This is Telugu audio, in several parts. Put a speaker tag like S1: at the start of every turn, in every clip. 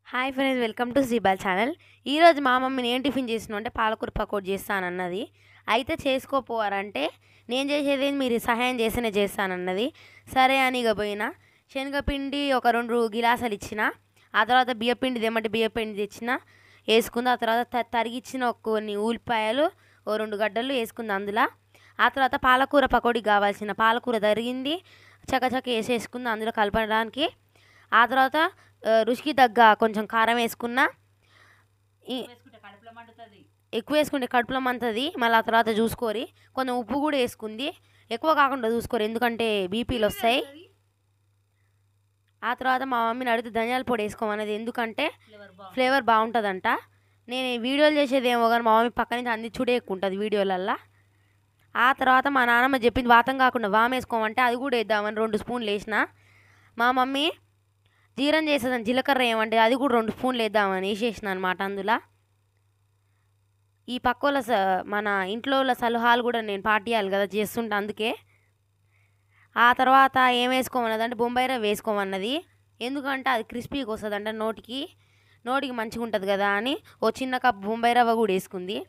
S1: Hi friends, welcome to Sreebal channel. ఈరోజు మా మమ్మీని ఏం టిఫిన్ చేసినా అంటే పాలకూర పకోడీ చేస్తానన్నది. అయితే చేసుకోపోవారంటే నేను చేసేది మీరు సహాయం చేస్తేనే చేస్తానన్నది. సరే అని ఇక పోయినా. శనగపిండి ఒక 2 గిలాసాలు ఇచ్చిన. ఆ తర్వాత బియ్యపిండి తెమ్మంటే బియ్యపిండి తెచ్చిన, వేసుకుంది. ఆ తర్వాత తరిగిచ్చిన కొన్ని ఉల్లిపాయలు, ఓ 2 గడ్డలు వేసుకుంది అందులో. ఆ తర్వాత పాలకూర పకోడీ కావాల్సిన పాలకూర తరిగింది, చకచక వేసేసుకుంది అందులో కలపడానికి. ఆ తర్వాత రుచికి తగ్గ కొంచెం కారం వేసుకున్నా. ఎక్కువ వేసుకుంటే కడుపులో మంటది, మళ్ళీ ఆ తర్వాత చూసుకోరి. కొంచెం ఉప్పు కూడా వేసుకుంది, ఎక్కువ కాకుండా చూసుకోరు ఎందుకంటే బీపీలు వస్తాయి. ఆ తర్వాత మా మమ్మీని అడిగితే ధనియాల పొడి వేసుకోమన్నది, ఎందుకంటే ఫ్లేవర్ బాగుంటుందంట. నేను వీడియోలు చేసేది ఏమో కానీ మా మమ్మీ పక్క నుంచి అన్ని చూడే ఎక్కువ ఉంటుంది వీడియోలల్లో. ఆ తర్వాత మా నాన్నమ్మ చెప్పింది వాతం కాకుండా వామ్ వేసుకోమంటే అది కూడా వేద్దామని 2 స్పూన్లు వేసిన. మా మమ్మీ జీరం చేసేదని జీలకర్ర ఏమంటే అది కూడా 2 స్పూన్లు వేద్దామని వేసేసిన అనమాట అందులో. ఈ పక్కోళ్ళ మన ఇంట్లో వాళ్ళ సలహాలు కూడా నేను పాటియాలి కదా, చేస్తుంటే అందుకే. ఆ తర్వాత ఏం వేసుకోమన్నది అంటే బొంబాయి రవ్వ వేసుకోమన్నది, ఎందుకంటే అది క్రిస్పీగా వస్తుందంట, నోటికి మంచిగా ఉంటుంది కదా అని ఓ చిన్న కప్ బొంబాయి రవ్వ కూడా వేసుకుంది.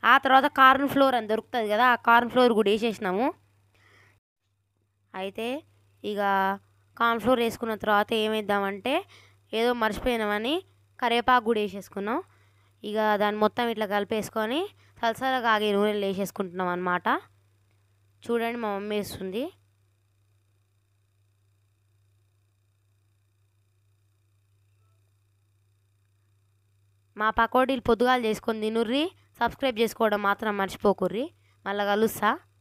S1: ఆ తర్వాత కార్న్ ఫ్లోర్ అని దొరుకుతుంది కదా, ఆ కార్న్ ఫ్లోర్ కూడా వేసేసినాము. అయితే ఇక కార్న్ ఫ్లోర్ వేసుకున్న తర్వాత ఏమేద్దామంటే ఏదో మర్చిపోయినామని కరివేపాకు కూడా వేసేసుకున్నాం. ఇక దాన్ని మొత్తం ఇట్లా కలిపేసుకొని సలసలగా ఆగే నూనెలు వేసేసుకుంటున్నాం అనమాట. చూడండి మా మమ్మీ వేస్తుంది. మా పకోడీలు పొద్దుగాలు చేసుకొని తినుర్రి. సబ్స్క్రైబ్ చేసుకోవడం మాత్రం మర్చిపోకుర్రి. మళ్ళీ కలుస్తా.